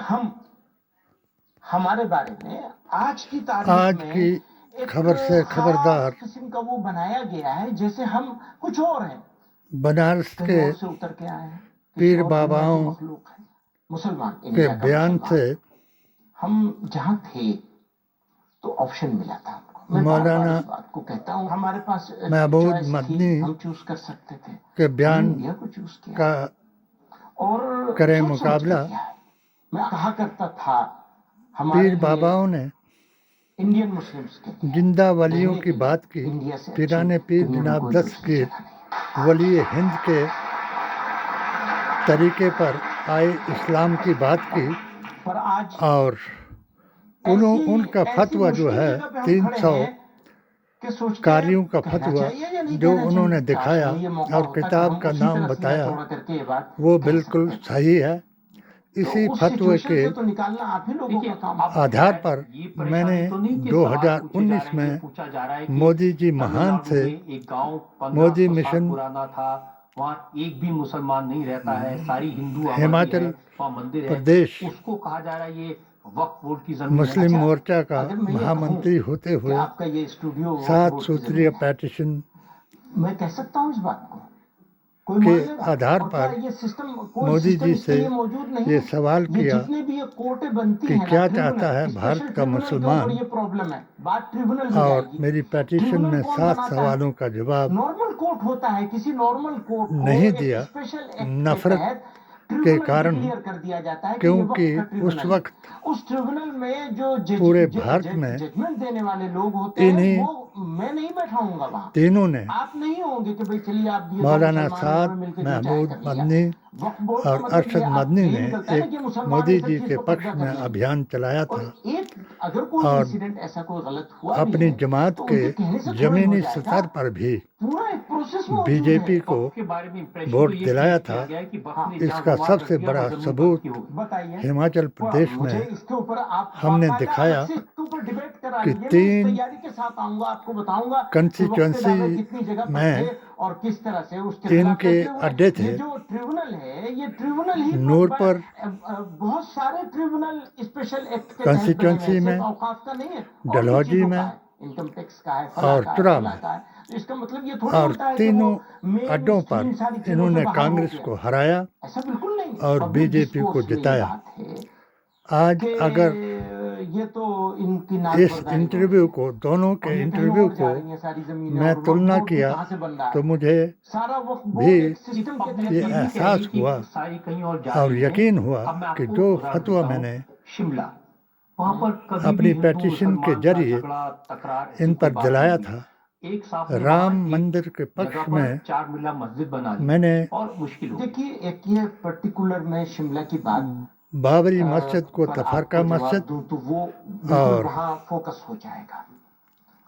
ہم ہمارے بارے میں آج کی تاریخ آج میں کی ایک خبر سے خبردار خاص قسم کا وہ بنایا گیا ہے جیسے ہم کچھ اور ہیں، بنارس کہیں کے اور سے اتر کے آئے ہیں، کسی پیر اور دنیا کی باباؤں مخلوق ہے، مسلمان کے انڈیا کا بیان مسلمان۔ سے ہم جہاں تھے تو آپشن ملا تھا ہم کو۔ میں بار بار مولانا اس بات کو کہتا ہوں، ہمارے پاس محمود چوائس تھی، مدنی ہم چوز کر سکتے تھے، کے ہم نے بیان انڈیا کو چوز کیا کا اور کرے سوچ سمجھ مقابلہ کر کیا ہے۔ میں کہا کرتا تھا ہمارے پیر لیے باباؤں نے انڈین مسلمز کے لیے زندہ ولیوں رہنے کی کے لیے بات کی۔ انڈیا سے اچھی پیران پیر دنیا میں جناب کوئی دوسری دستگیر جگہ نہیں۔ ولی ہند کے طریقے پر آئے اسلام کی بات کی، پر آج اور ان کا فتویٰ جو ہے 300 کہ سوچتے کاریوں کا کہنا فتویٰ چاہیے یا نہیں جو کہنا انہوں نے چاہیے؟ دکھایا کاش یہ موقع اور ہوتا کہ کتاب ہم کا اسی نام طرح سینہ بتایا، چوڑا کر کے یہ بات وہ کہہ بالکل سکتے تھے۔ صحیح ہے۔ اسی تو اس فتوے سچویشن کے سے تو نکالنا آپ ہی لوگوں کا کام ہے۔ آدھار پر میں نے 2019 میں مودی جی مہان سے مودی مشن وہاں ایک بھی مسلمان نہیں رہتا ہے، ساری ہندو آبادی ہماچل ہے، وہاں مندر ہے، پردیش اس کو کہا جا رہا ہے یہ وقف بورڈ کی زمین ہے۔ مسلم مورچہ کا اگر میں یہ مہا کہوں منتری ہوتے کہ ہوئے آپ کا یہ اسٹوڈیو 7 بورڈ کی سوتریہ زمین ہے، پیٹیشن میں کہہ سکتا ہوں اس بات کو، کوئی کے مان لے گا؟ آدھار اور پر کیا یہ سسٹم، کوئی مودی سسٹم جی اس کے سے لیے موجود نہیں یہ ہے؟ سوال یہ کیا جتنے بھی یہ کورٹیں بنتی کہ ہیں نا، کیا ٹریبونل، چاہتا ہے اسپیشل بھارت کا ٹریبونل کے اوپر مسلمان، یہ پرابلم ہے، بات ٹریبونل میں اور جائے گی۔ میری پیٹیشن ٹریبونل میں کون 7 بناتا ہے؟ سوالوں کا جواب نارمل کورٹ ہوتا ہے، کسی نارمل کورٹ کو نہیں ایک دیا۔ اسپیشل ایکٹ کے نفرت تحت کے ٹریبونل کارن، ڈکلیئر کر دیا جاتا ہے کہ یہ وقت کیونکہ کا اس ٹریبونل ہے۔ وقت اس ٹریبونل میں جو پورے بھارت میں ججمنٹ دینے والے لوگ ہوتے ہیں، انہیں وہ میں نہیں بیٹھا ہوں گا وہاں، تینوں نے، آپ نہیں ہوں گے کہ بھئی چلیے آپ یہ دو مولانا مسلمان سعد، انہوں نے مل کے جو چاہے محمود کر لیا۔ مدنی وقف بورڈ اور کا مطلب ارشد یہ آپ مدنی یہی نے نکلتا ہے نا ایک کہ مسلمان مودی اس جی چیز کے کو پکش قبضہ کر میں لیں گے۔ ابھیان چلایا اور تھا، ایک اگر کوئی اور انسیڈنٹ ایسا کوئی غلط ہوا بھی اپنی ہے جماعت تو ان کے کے کہنے سے تھوڑا ہی ہو زمینی جائے گا، سطح پر بھی پورا ایک پروسیس بی موجود جے ہے۔ پی کو وقف کے بارے میں امپریشن تو ووٹ یہ دلایا کریٹ کیا تھا۔ گیا ہے کہ وقف نے اس جہاں کا زمین سب رکھ سے دیا بڑا وہ زمین ثبوت وقف کی ہوگی۔ بتائیے، ہماچل پردیش میں مجھے اس کے اوپر آپ ہم نے باقاعدہ دکھایا الگ سے اس کے اوپر ڈیبیٹ کرا کہ لیجیے، میں اس 3 تیاری کے ساتھ آؤں گا، آپ کو بتاؤں گا کہ وقت کے کنسٹیچوئنسی دعوے کتنی جگہ پر میں تھے اور کس طرح سے اس کے ان خلاف کے فیصلے ہوئے۔ اڈے یہ تھے۔ جو ٹریبونل ہے، یہ ٹریبونل ہی نور پر بہت سارے ٹریبونل اسپیشل ایکٹ کے تحت بنے ہوئے کنسٹیچوئنسی ہیں، میں، صرف اوقاف کا نہیں ہے، اور بھی ڈلہوجی چیزوں میں کا ہے، انکم ٹیکس کا ہے، فلاں اور کا ہے، ترا فلاں میں، کا ہے۔ تو اس کا مطلب یہ تھوڑی اور ہوتا ہے کہ وہ تینوں مین اڈوں پر اسٹریم ساری چیزوں انہوں سے نے باہر ہو کانگریس گیا، کو ہرایا ایسا بالکل نہیں۔ اور بی پبلک جے پی کو ڈسکورس میں یہ جتایا۔ بات ہے آج کہ اگر یہ تو ان کی ناز اس برداری ہو انٹرویو رہی ہے کو، دونوں اور کے یہ کہیں انٹرویو اور کو جا رہی ہیں ساری زمینیں، میں اور وقف تلنا بورڈ بھی کیا کہاں سے بن رہا تو ہے؟ مجھے سارا وقف بھی بورڈ ایک سسٹم کے پبلک تحت یہ یہ بنا بھی ہے۔ کہہ رہی احساس ہے کہ ہوا ساری کہیں اور جا اور رہی ہیں۔ یقین ہوا اب میں آپ کہ کو جو ادھر فتویٰ دیتا میں ہوں، نے شملہ، وہاں پر کبھی اپنی بھی ہندو پیٹیشن کے مسلمان کا ذریعے جھگڑا تکرار ان ایسی پر کوئی بات جلایا نہیں تھا، ہوئی۔ ایک صاحب نے وہاں رام ایک مندر کے جگہ پکش پر میں 4 ملہ مسجد بنا لی میں نے اور مشکل ہو گئی۔ دیکھیے، ایک یہ پرٹیکولر میں شملہ کی بات بابری مسجد کو پر آپ تفرقہ کو جواب مسجد دوں تو وہ بالکل اور وہاں فوکس ہو جائے گا۔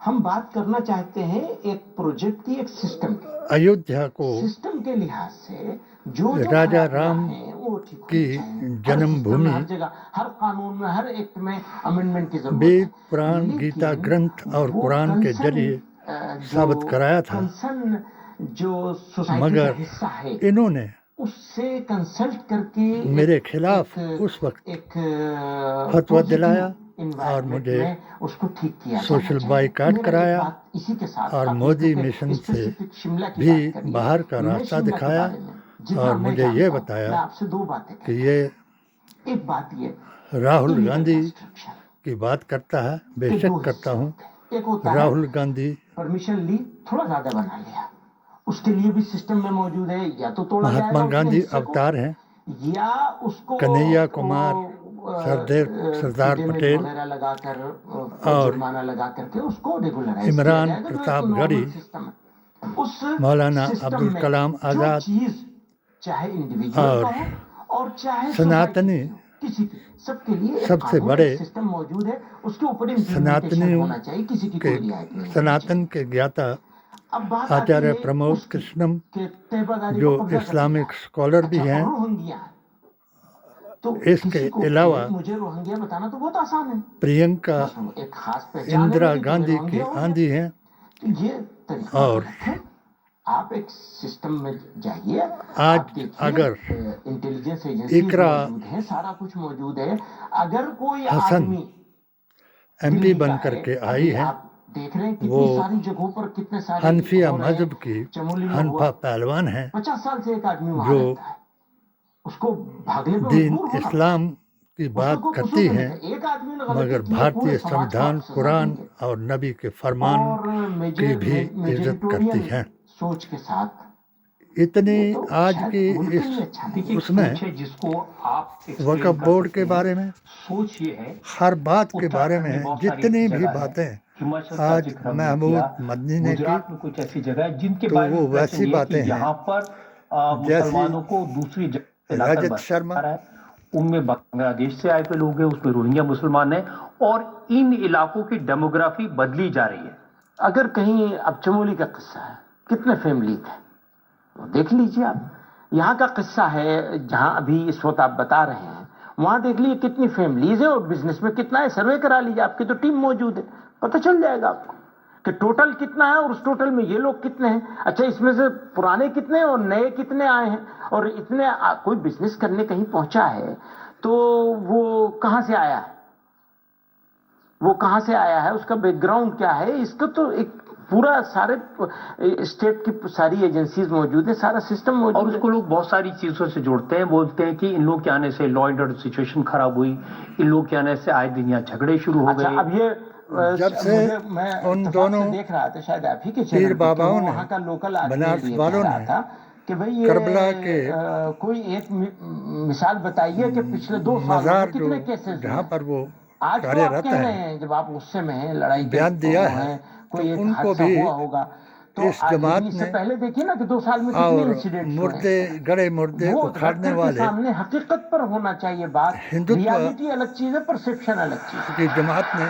ہم بات کرنا چاہتے ہیں ایک پروجیکٹ کی، ایک سسٹم کی۔ ایودھیا کو سسٹم کے لحاظ سے جو راجا خرابیاں رام ہیں وہ ٹھیک کی ہونی چاہیے۔ ہر جنم سسٹم میں، بھومی، ہر جگہ، ہر قانون میں، ہر ایکٹ میں امینڈمنٹ کی ضرورت وید ہے، پران، گیتا لیکن گرنتھ اور وہ قرآن کے ذریعے ثابت کرایا تھا، جو سوسائٹی مگر کا حصہ ہے، انہوں نے اس سے کنسلٹ کر کے میرے خلاف اس وقت ایک فتویٰ دلایا اور انوائرمنٹ مجھے میں اس کو ٹھیک کیا جانا سوشل چاہیے۔ بائیکاٹ میرا کرایا ایک بات اسی کے ساتھ، اور آپ نے مودی کہا کہ مشن سے اسپیسیفک شملہ کی بھی بات کریے، باہر کا میں راستہ شملہ کے دکھایا بارے میں جتنا اور میں مجھے یہ جانتا ہوں، بتایا میں آپ سے 2 باتیں کہ کہتا یہ ہوں۔ ایک بات یہ راہل illegal گاندھی construction کی بات کرتا ہے، بے کے 2 شک کرتا حصے ہوں۔ ہوتے ہیں۔ ایک ہوتا ہے راہل گاندھی پرمیشن لی، تھوڑا زیادہ بنا لیا، اس کے لیے بھی سسٹم میں موجود ہے، یا تو توڑا جائے مہاتما گا اس کے گاندھی حصے کو، اوتار ہیں، یا اس کو کنہیا کمار، سردار ڈیمیج پٹیل وغیرہ لگا کر اور جرمانہ لگا کر کے اس کو ریگولرائز کیا عمران جائے گا، جو ایک پرتاپ نارمل گڑھی، سسٹم ہے۔ اس مولانا سسٹم میں عبدالکلام جو آزاد چیز چاہے انڈیویجول اور کا ہو اور چاہے سوسائٹی سناتنی، کی ہو، کسی کی، سب کے لیے ایک سب سے قانون، بڑے ایک سسٹم موجود ہے، اس کے اوپر امپلیمنٹیشن سناتنیوں ہونا چاہیے، کسی کی کے کوئی رعایت نہیں ہونی سناتن چاہیے۔ کے گیاتا اب بات آتی آچاریہ ہے پرمود اس کی کرشنم، کہ طیبہ داری جو کو قبضہ کر لیا۔ اسلامک اسکالر بھی اچھا، ہیں، اور روہنگیا، تو اس کے کسی کو علاوہ مجھے روہنگیا بتانا تو بہت آسان ہے، پرینکا بس ایک خاص پہچان ہے اندرا میری کہ میں گاندھی کی روہنگیا ہوں گیا، آندھی ہیں تو یہ طریقہ اور غلط ہے۔ آپ ایک سسٹم میں جائیے, آج آپ دیکھیے اگر انٹیلیجنس ایجنسیز اقرا موجود ہیں, سارا کچھ موجود ہے. اگر کوئی حسن آدمی ایم پی دلی بن کا کر ہے, کے ابھی آئی ہے, آپ دیکھ رہے ہیں کتنی وہ ساری جگہوں پر کتنے سارے حنفیہ ہو رہے ہیں. مذہب کی چمولی میں حنفا ہوا, پہلوان ہے 50 سال سے ایک آدمی وہاں جو رہتا ہے, اس کو بھاگنے پہ دین مجبور ہونا. اسلام کی اس کا بات کوئی کرتی قصور ہے, نہیں تھا. ایک آدمی نے غلطی مگر کی ہے, بھارتیہ پورے سماج کو سمویدھان, آپ سزا قرآن دیں گے. اور نبی کے فرمان اور کی بھی عزت کرتی ہے. سوچ کے ساتھ اتنی یہ تو آج شاید کی ملک کے اس لیے اچھا نہیں. دیکھیے اس میں سوچ ہے جس کو آپ ایکسپلین وقف کر بورڈ سکتے کے ہیں. بارے میں سوچ یہ ہے ہر بات کے بارے اتراکھنڈ میں میں بہت ساری جتنی بھی جگہ ہے, باتیں ہماچل کا آج ذکر ہم نے محمود کیا, مدنی نے کی, گجرات میں کچھ ایسی جگہ ہے جن کے تو بارے وہ میں ویسی یہ ہے کہ باتیں ہیں یہاں پر جیسی مسلمانوں کو دوسری جگہ سے لا کر رجت شرما, بسا رہا ہے. ان میں بنگلہ دیش سے آئے ہوئے لوگ ہیں, اس میں روہنگیا مسلمان ہیں, اور ان علاقوں کی ڈیموگرافی بدلی جا رہی ہے. اگر کہیں اب چمولی کا قصہ ہے, کتنے فیملی تھے دیکھ لیجیے آپ. یہاں کا قصہ ہے جہاں ابھی اس وقت آپ بتا رہے ہیں, وہاں دیکھ لیجیے کتنی فیملیز ہیں اور بزنس میں کتنا ہے. سروے کرا لیجیے, آپ کی تو ٹیم موجود ہے, پتہ چل جائے گا آپ کو کہ ٹوٹل کتنا ہے اور اس ٹوٹل میں یہ لوگ کتنے ہیں. اچھا, اس میں سے پرانے کتنے ہیں اور نئے کتنے آئے ہیں, اور اتنے کوئی بزنس کرنے کہیں پہنچا ہے تو وہ کہاں سے آیا ہے, وہ کہاں سے آیا ہے, اس کا بیک گراؤنڈ کیا ہے. اس کا تو ایک پورا سارے اسٹیٹ کی ساری ایجنسیز موجود ہیں, سارا سسٹم موجود ہے. اور اس کو لوگ بہت ساری چیزوں سے جوڑتے ہیں. بولتے ہیں کہ ان لوگ کے آنے سے لا اینڈ آرڈر سچویشن خراب ہوئی, ان لوگ کے آنے سے آئے دن یہاں جھگڑے شروع ہو گئے. اچھا, اب یہ جب سے میں ان اتفاق دونوں سے دیکھ رہا تھا, شاید آپ ہی کے پیر چینل پہ, کہ باباؤں وہ نے وہاں کا لوکل آدمی بنارس یہ والوں کہہ رہا نے تھا کہ بھئی کربلا کے یہ کوئی ایک مثال بتائیے کہ پچھلے 2 سالوں میں مزار جو کتنے کیسز جہاں ہوئے. پر وہ آج تو آپ کاریرت کہہ رہے ہیں ہیں جب آپ غصے میں ہیں, لڑائی کے بیان دیا وہ ہے, ہیں, تو کوئی ایک ان کو حادثہ بھی ہوا ہوگا تو اس لیکن جماعت اس سے نے پہلے دیکھیے نا کہ 2 سال میں کتنے اور انسیڈنٹس ہوئے مردے ہیں. گڑے مردے وہ رکھ اکھاڑنے کر کے والے سامنے حقیقت پر ہونا چاہیے بات. ہندوتو ریالٹی الگ چیز ہے, پرسپشن الگ چیز ہے. کی جماعت نے,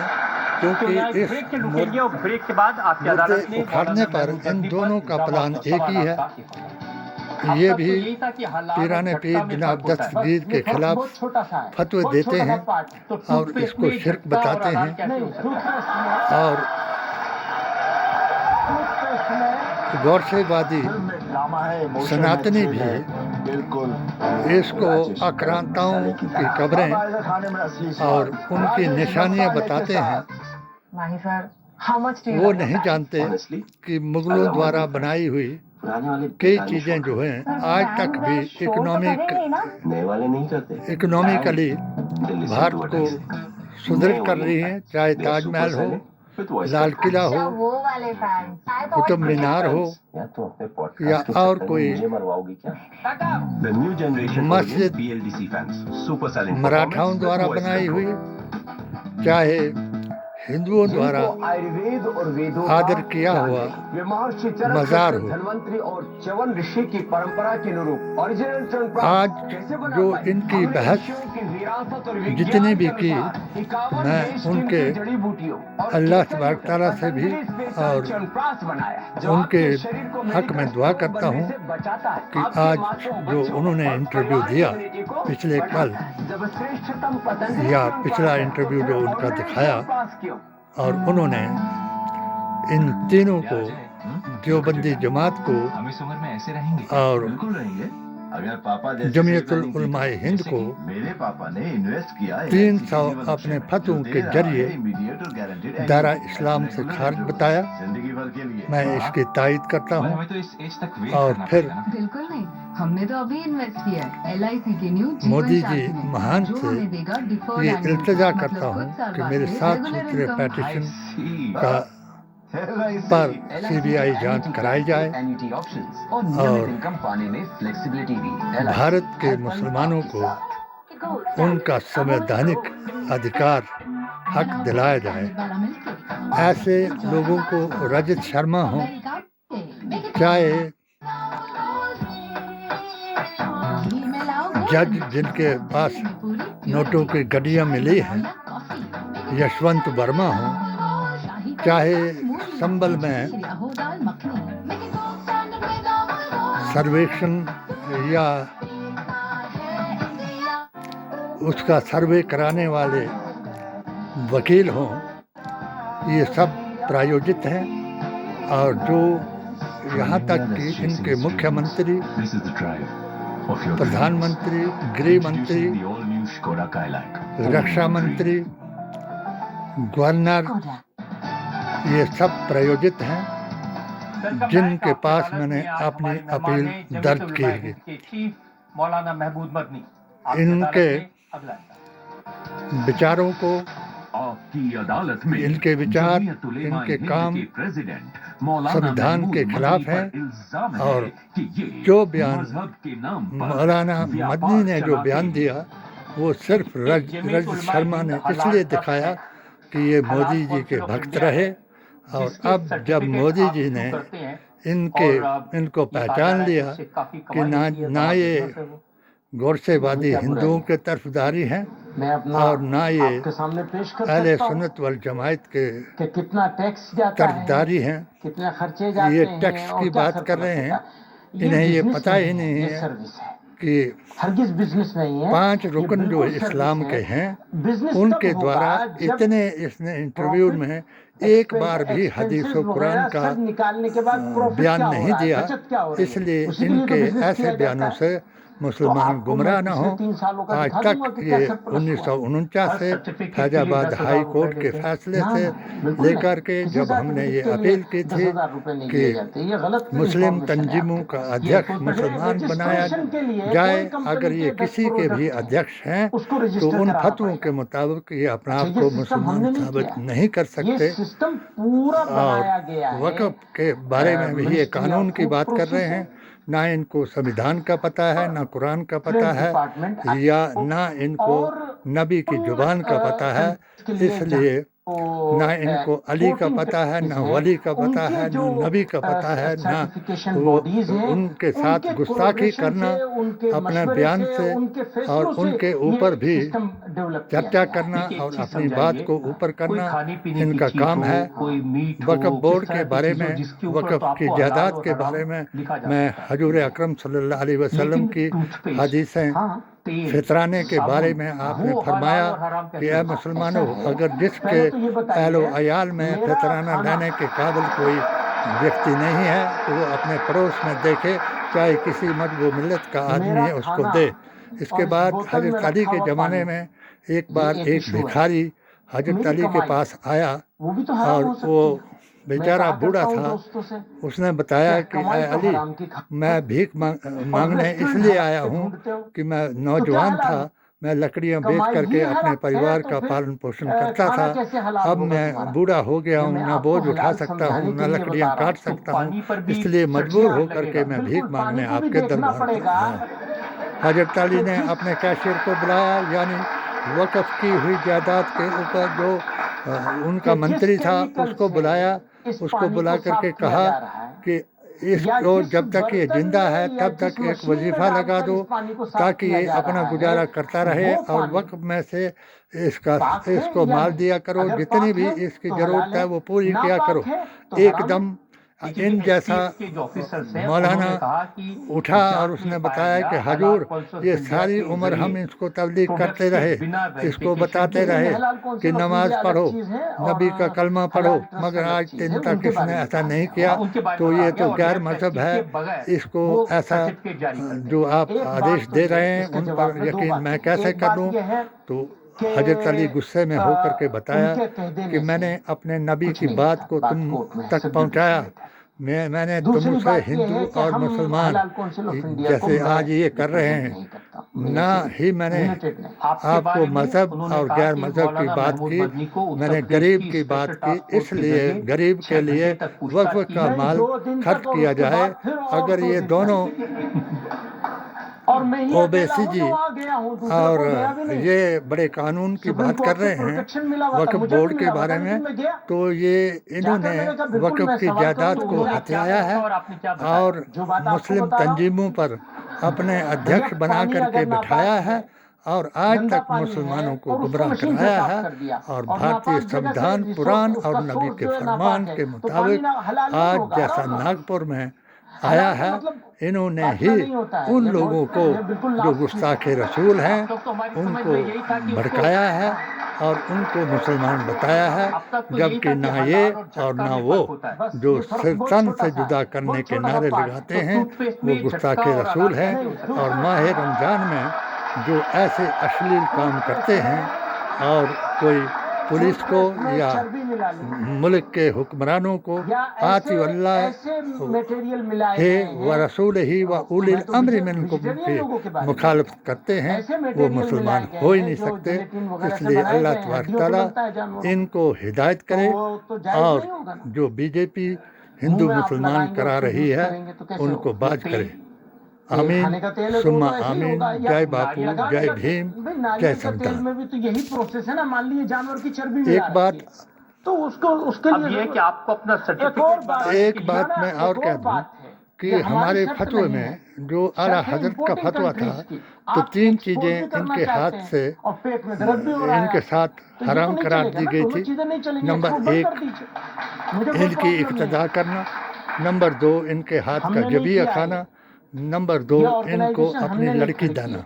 تو کیونکہ یہاں ایک اس بریک کے لکیں گے, اور بریک کے بعد آپ کی مردے عدالت نے اکھاڑنے پر محمود ان مدنی دونوں کا الزامات پلان اور ایک ہی ہے. سوالات کا اب یہ تک بھی تو یہی تھا کہ حالات اور پیران پیر جھٹکا میں جناب فرق ہوتا ہے. دستگیر بس کے یہ فرق خلاف بہت چھوٹا سا ہے, فتوے بہت دیتے چھوٹا ہیں سا پارٹ ہے. تو اور ٹوتھ اس پیسٹ کو میں شرک جھٹکا اور بتاتے ہیں, حلال کیسے ہو نہیں, سکتا ہے؟ اور گورسے وادی سناتنی بھی اس کو آکرانتاؤں کی قبریں اور ان کی نشانیاں بتاتے ہیں. وہ نہیں جانتے کہ مغلوں دوارا بنائی ہوئی کئی چیزیں جو ہیں آج تک بھی اکنامیکلی بھارت کو سدھڑ کر رہی ہیں, چاہے تاج محل ہو, لال قلعہ ہو, قطب مینار ہو, یا اور کوئی مسجد مراٹھاؤں دوارا بنائی ہوئی, چاہے ہندوؤں دوارا آدر کیا ہوا مزار ہو. آج جو ان کی بحث جتنی بھی کی, میں ان کے اللہ تبارک تعالیٰ سے بھی اور ان کے حق میں دعا کرتا ہوں کہ آج جو انہوں نے انٹرویو دیا پچھلے کل, یا پچھلا انٹرویو جو ان کا دکھایا, اور انہوں نے ان تینوں کو, دیوبندی جماعت کو اور جمعیت العلماء ہند کو 300 اپنے فتووں کے ذریعے دائرہ اسلام سے خارج بتایا. میں اس کی تائید کرتا ہوں. اور پھر بالکل نہیں, ہم نے تو ابھی انویسٹ کیا ہے LIC کے نیو مودی جی مہان سے یہ التجا کرتا ہوں کہ میرے 7 سوتریہ پیٹیشن کا پر CBI جانچ کرائی جائے اور بھارت کے مسلمانوں کو ان کا سنویدھانک ادھیکار حق دلایا جائے. ایسے لوگوں کو رجت شرما ہوں, چاہے جج جن کے پاس نوٹوں کی گڈیاں ملی ہیں یشونت ورما ہوں, چاہے سنبل میں سرویکشن یا اس کا سروے کرانے والے وکیل ہوں, یہ سب پرایوجت ہیں. اور جو یہاں تک کہ ان کے مکھیہ منتری، پردھان منتری، گرہ منتری، رکشا منتری، گورنر، یہ سب پریوجت ہیں جن کے پاس میں نے اپنی اپیل درج کی ہے۔ مولانا محبوب مدنی ان کے بچاروں کو، ان کے وچار، ان کے کام سمویدھان کے خلاف ہیں، اور جو بیان مولانا مدنی نے جو بیان دیا وہ صرف رجت شرما نے اس لیے دکھایا کہ یہ مودی جی کے بھکت رہے، اور اب جب مودی جی نے ان کو پہچان لیا کہ نہ یہ گورسے وادی ہندوؤں کے طرفداری ہیں اور نہ یہ اہل سنت والجماعت کے طرفداری ہیں، یہ ٹیکس کی بات کر رہے ہیں، انہیں یہ پتہ ہی نہیں ہے کہ 5 رکن جو اسلام کے ہیں ان کے دوارا اتنے اس نے انٹرویو میں ایک بار بھی حدیث و قرآن کا بیان نہیں دیا، اس لیے ان کے ایسے بیانوں سے مسلمان گمراہ نہ ہوں۔ آج تک یہ 1949 سے فیض آباد ہائی کورٹ کے فیصلے سے لے کر کے جب ہم نے یہ اپیل کی تھی کہ مسلم تنظیموں کا ادھیکش مسلمان بنایا جائے، اگر یہ کسی کے بھی ادھیکش ہیں تو ان فتووں کے مطابق یہ اپنا آپ کو مسلمان ثابت نہیں کر سکتے، اور وقف کے بارے میں بھی یہ قانون کی بات کر رہے ہیں، نہ ان کو سمویدھان کا پتہ ہے، نہ قرآن کا پتہ ہے، یا نہ ان کو نبی کی زبان کا پتہ ہے، اس لیے نہ ان کو علی کا پتہ ہے، نہ ولی کا پتہ ہے، نہ نبی کا پتہ ہے، نہ وہ ان کے ساتھ گستاخی کرنا اپنے بیان سے، اور ان کے اوپر بھی چرچا کرنا اور اپنی بات کو اوپر کرنا ان کا کام ہے۔ وقف بورڈ کے بارے میں، وقف کی جائیداد کے بارے میں حضور اکرم صلی اللہ علیہ وسلم کی حدیثیں فطرانے کے بارے میں آپ نے فرمایا کہ اے مسلمانوں، اگر جس کے اہل و عیال میں فطرانہ لینے کے قابل کوئی ویکتی نہیں ہے تو وہ اپنے پڑوس میں دیکھے، چاہے کسی مذہب و ملت کا آدمی ہے، اس کو دے۔ اس کے بعد حضرت علی کے زمانے میں ایک بار ایک بھکاری حضرت علی کے پاس آیا، اور وہ بیچارہ بوڑھا تھا، اس نے بتایا کہ اے علی، میں بھیک مانگنے اس لیے آیا ہوں کہ میں نوجوان تھا، میں لکڑیاں بیچ کر کے اپنے پریوار کا پالن پوشن کرتا تھا، اب میں بوڑھا ہو گیا ہوں، نہ بوجھ اٹھا سکتا ہوں، نہ لکڑیاں کاٹ سکتا ہوں، اس لیے مجبور ہو کر کے میں بھیک مانگنے آپ کے دربار میں آیا ہوں۔ حضرت علی نے اپنے کیشیئر کو بلایا، یعنی وقف کی ہوئی جائیداد کے اوپر جو ان کا منتری تھا اس کو بلایا، اس کو بلا کر کے کہا کہ اس کو جب تک یہ زندہ ہے تب تک ایک وظیفہ لگا دو تاکہ یہ اپنا گزارا کرتا رہے، اور وقف میں سے اس کو مال دیا کرو، جتنی بھی اس کی ضرورت ہے وہ پوری کیا کرو۔ ایک دم ان جیسا مولانا اٹھا اور اس نے بتایا کہ حضور، یہ ساری عمر ہم اس کو تبلیغ کرتے رہے، اس کو بتاتے رہے کہ نماز پڑھو، نبی کا کلمہ پڑھو، مگر آج دن تک اس نے ایسا نہیں کیا، تو یہ تو غیر مذہب ہے، اس کو ایسا جو آپ آدیش دے رہے ہیں ان پر یقین میں کیسے کر دوں؟ تو حضرت علی غصے میں ہو کر کے بتایا کہ میں نے اپنے نبی کی بات کو تم تک پہنچایا، میں نے تم سے ہندو اور مسلمان جیسے آج یہ کر رہے ہیں، نہ ہی میں نے آپ کو مذہب اور غیر مذہب کی بات کی، میں نے غریب کی بات کی، اس لیے غریب کے لیے وقف کا مال خرچ کیا جائے۔ اگر یہ دونوں اوبیسی جی اور یہ بڑے قانون کی بات کر رہے ہیں وقف بورڈ کے بارے میں، تو یہ انہوں نے وقف کی جائیداد کو ہتھیایا ہے اور مسلم تنظیموں پر اپنے ادھیکش بنا کر کے بٹھایا ہے، اور آج تک مسلمانوں کو گمراہ کرایا ہے، اور بھارتی سمویدھان، قرآن اور نبی کے فرمان کے مطابق آج جیسا ناگپور میں آیا ہے، انہوں نے ہی ان لوگوں کو جو گستاخ رسول ہیں ان کو بھڑکایا ہے اور ان کو مسلمان بتایا ہے، جبکہ نہ یہ اور نہ وہ جو تن سے جدا کرنے کے نعرے لگاتے ہیں وہ گستاخ رسول ہیں، اور ماہ رمضان میں جو ایسے اشلیل کام کرتے ہیں اور کوئی پولیس کو یا ملک کے حکمرانوں کو آتی اللہ ہے و رسول ہی و اولی الامر منکم کی مخالفت کرتے ہیں، وہ مسلمان ہو ہی نہیں سکتے۔ اس لیے اللہ تبارک تعالیٰ ان کو ہدایت کرے، اور جو بی جے پی ہندو مسلمان کرا رہی ہے ان کو باز کرے۔ آمین ثم آمین۔ جے باپو، جے بھیم، جے سنتان۔ میں بھی تو یہی پروسیس ہے نا، مان لیے جانور کی چربی ملا ایک بات تو اس کے اب یہ ہے کہ آپ کو اپنا ایک بات میں اور کہہ دوں کہ ہمارے فتوے میں جو اعلیٰ حضرت کا فتویٰ تھا تو 3 چیزیں ان کے ہاتھ سے ان کے ساتھ حرام قرار دی گئی تھی۔ نمبر 1 ان کی اقتدا کرنا، نمبر 2 ان کے ہاتھ کا جبیہ کھانا، نمبر 2 ان کو اپنی لڑکی دینا۔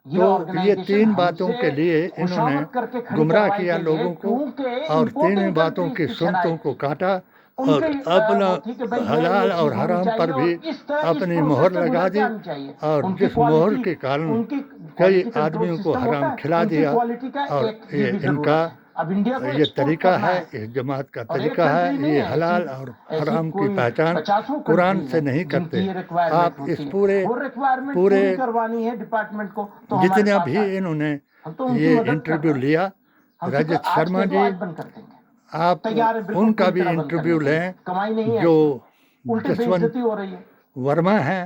تو یہ 3 باتوں کے لیے انہوں نے گمراہ کیا لوگوں کو، اور 3 باتوں کی سنتوں کو کاٹا، اور اپنا حلال اور حرام پر بھی اپنی مہر لگا دی، اور جس مہر کے کارن کئی آدمیوں کو حرام کھلا دیا۔ اور یہ ان کا یہ طریقہ ہے، اس جماعت کا طریقہ ہے، یہ حلال اور حرام کی پہچان قرآن سے نہیں کرتے۔ آپ اس پورے جتنا بھی انہوں نے یہ انٹرویو لیا، رجت شرما جی، آپ ان کا بھی انٹرویو لیں، جو جسونت ورما ہیں،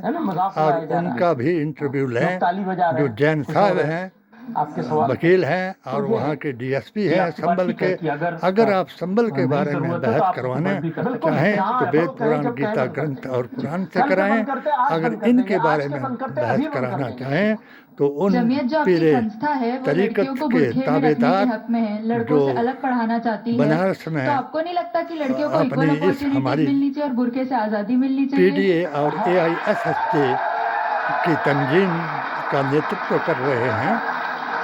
اور ان کا بھی انٹرویو لیں، جو جین صاحب ہیں، وکیل ہیں، اور وہاں کے ڈی ایس پی ہیں سنبھل کے۔ اگر آپ سنبھل کے بارے میں بحث کروانا چاہیں تو وید پران گیتا گرنتھ اور قرآن سے کرائیں، اگر ان کے بارے میں بحث کرانا چاہیں تو ان پیر طریقت کے تابع دار جو بنارس میں اپنی اس ہماری پی ڈی اے اور اے آئی ایس ایس کے کی تنظیم کا نیترتو کر رہے ہیں،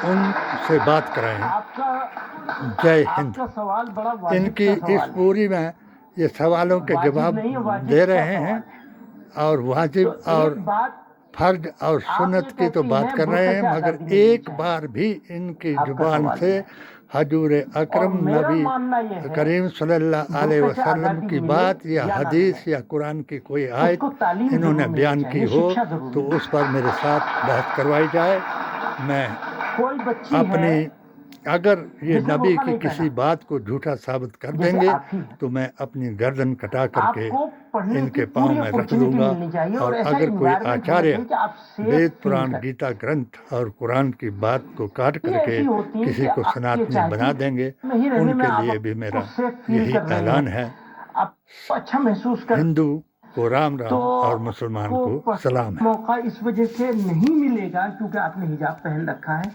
ان سے بات کرائیں۔ جے ہند۔ ان کی اس پوری میں یہ سوالوں کے جواب دے رہے ہیں، اور واجب اور فرض اور سنت کی تو بات کر رہے ہیں، مگر ایک بار بھی ان کی زبان سے حضور اکرم نبی کریم صلی اللہ علیہ وسلم کی بات یا حدیث یا قرآن کی کوئی آیت انہوں نے بیان کی ہو تو اس پر میرے ساتھ بحث کروائی جائے۔ میں اپنی اگر یہ نبی کی کسی بات کو جھوٹا ثابت کر دیں گے تو میں اپنی گردن کٹا کر کے ان کے پاؤں میں رکھ دوں گا، اور اگر کوئی آچاریہ وید پران گیتا گرنتھ اور قرآن کی بات کو کاٹ کر کے کسی کو سناتنی بنا دیں گے، ان کے لیے بھی میرا یہی اعلان ہے۔ ہندو کو رام رام اور مسلمان کو سلام ہے۔ موقع اس وجہ سے نہیں ملے گا کیونکہ آپ نے حجاب پہن رکھا ہے۔